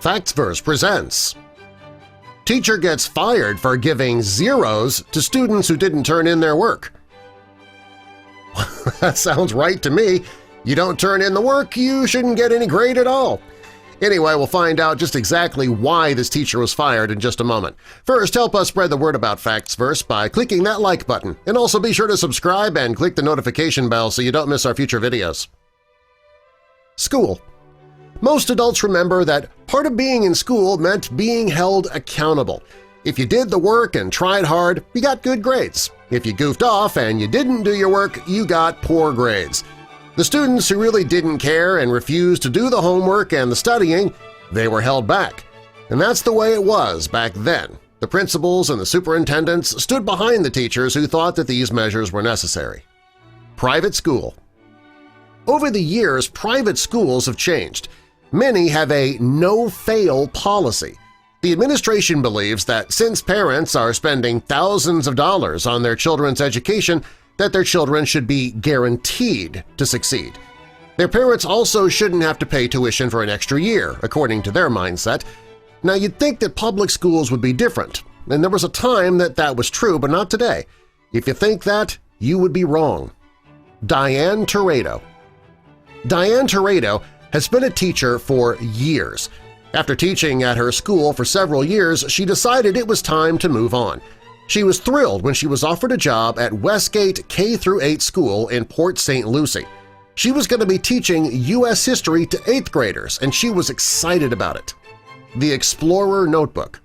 Factsverse presents Teacher Gets Fired for Giving Zeros to Students Who Didn't Turn in Their Work. That sounds right to me. You don't turn in the work, you shouldn't get any grade at all. Anyway, we'll find out just exactly why this teacher was fired in just a moment. First, help us spread the word about Factsverse by clicking that like button, and also be sure to subscribe and click the notification bell so you don't miss our future videos. School. Most adults remember that part of being in school meant being held accountable. If you did the work and tried hard, you got good grades. If you goofed off and you didn't do your work, you got poor grades. The students who really didn't care and refused to do the homework and the studying, they were held back. And that's the way it was back then. The principals and the superintendents stood behind the teachers who thought that these measures were necessary. Private school. Over the years, private schools have changed. Many have a no-fail policy. The administration believes that since parents are spending thousands of dollars on their children's education, that their children should be guaranteed to succeed. Their parents also shouldn't have to pay tuition for an extra year, according to their mindset. Now, you'd think that public schools would be different, and there was a time that was true, but not today. If you think that, you would be wrong. Diane Toredo. Diane Toredo has been a teacher for years. After teaching at her school for several years, she decided it was time to move on. She was thrilled when she was offered a job at Westgate K-8 school in Port St. Lucie. She was going to be teaching U.S. history to 8th graders, and she was excited about it. The Explorer Notebook.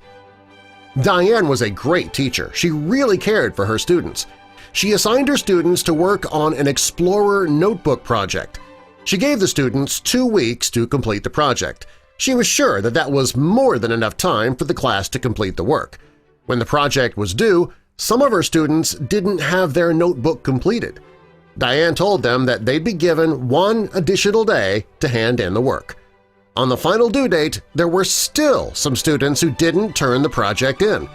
Diane was a great teacher. She really cared for her students. She assigned her students to work on an Explorer Notebook project. She gave the students 2 weeks to complete the project. She was sure that that was more than enough time for the class to complete the work. When the project was due, some of her students didn't have their notebook completed. Diane told them that they'd be given 1 additional day to hand in the work. On the final due date, there were still some students who didn't turn the project in.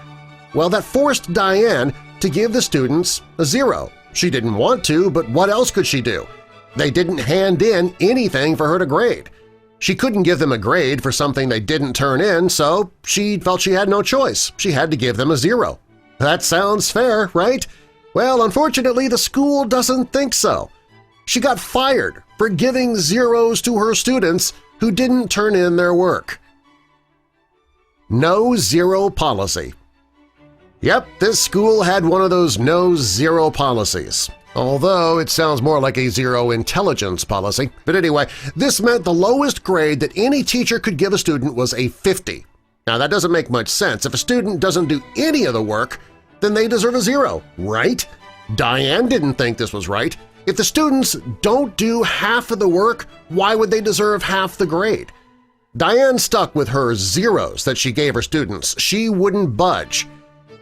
Well, that forced Diane to give the students a 0. She didn't want to, but what else could she do? They didn't hand in anything for her to grade. She couldn't give them a grade for something they didn't turn in, so she felt she had no choice. She had to give them a 0. That sounds fair, right? Well, unfortunately, the school doesn't think so. She got fired for giving zeros to her students who didn't turn in their work. No zero policy. Yep, this school had one of those no zero policies. Although it sounds more like a zero intelligence policy. But anyway, this meant the lowest grade that any teacher could give a student was a 50. Now that doesn't make much sense. If a student doesn't do any of the work, then they deserve a 0, right? Diane didn't think this was right. If the students don't do half of the work, why would they deserve half the grade? Diane stuck with her zeros that she gave her students. She wouldn't budge,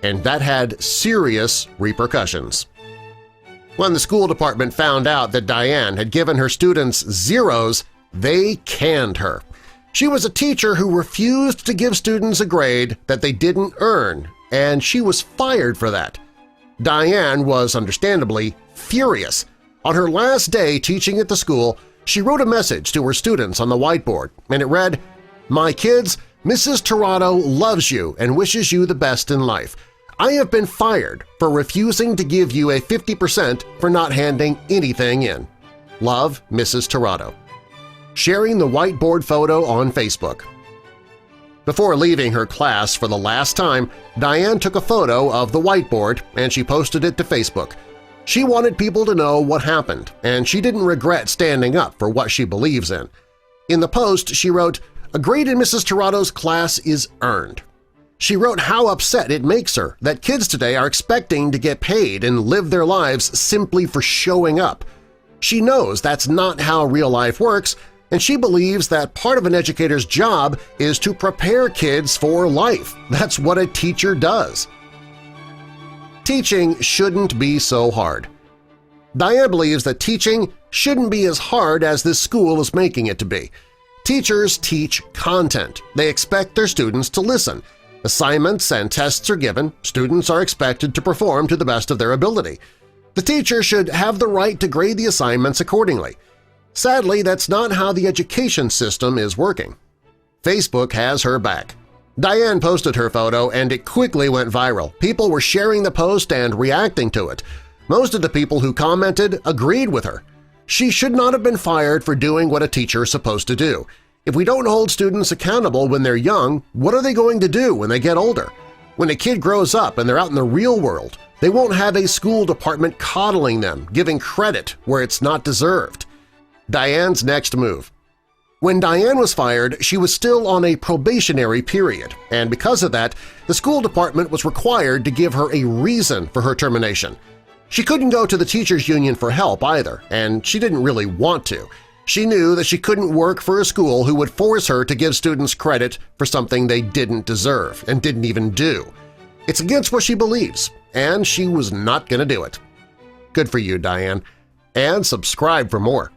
and that had serious repercussions. When the school department found out that Diane had given her students zeros, they canned her. She was a teacher who refused to give students a grade that they didn't earn, and she was fired for that. Diane was understandably furious. On her last day teaching at the school, she wrote a message to her students on the whiteboard, and it read, "My kids, Mrs. Toronto loves you and wishes you the best in life. I have been fired for refusing to give you a 50% for not handing anything in. Love, Mrs. Toronto." Sharing the whiteboard photo on Facebook. Before leaving her class for the last time, Diane took a photo of the whiteboard and she posted it to Facebook. She wanted people to know what happened, and she didn't regret standing up for what she believes in. In the post, she wrote, "A grade in Mrs. Toronto's class is earned." She wrote how upset it makes her that kids today are expecting to get paid and live their lives simply for showing up. She knows that's not how real life works, and she believes that part of an educator's job is to prepare kids for life. That's what a teacher does. Teaching shouldn't be so hard. Diane believes that teaching shouldn't be as hard as this school is making it to be. Teachers teach content. They expect their students to listen. Assignments and tests are given. Students are expected to perform to the best of their ability. The teacher should have the right to grade the assignments accordingly. Sadly, that's not how the education system is working. Facebook has her back. Diane posted her photo and it quickly went viral. People were sharing the post and reacting to it. Most of the people who commented agreed with her. She should not have been fired for doing what a teacher is supposed to do. If we don't hold students accountable when they're young, what are they going to do when they get older? When a kid grows up and they're out in the real world, they won't have a school department coddling them, giving credit where it's not deserved. Diane's next move. When Diane was fired, she was still on a probationary period, and because of that, the school department was required to give her a reason for her termination. She couldn't go to the teachers' union for help either, and she didn't really want to. She knew that she couldn't work for a school who would force her to give students credit for something they didn't deserve and didn't even do. It's against what she believes, and she was not going to do it. Good for you, Diane. And subscribe for more.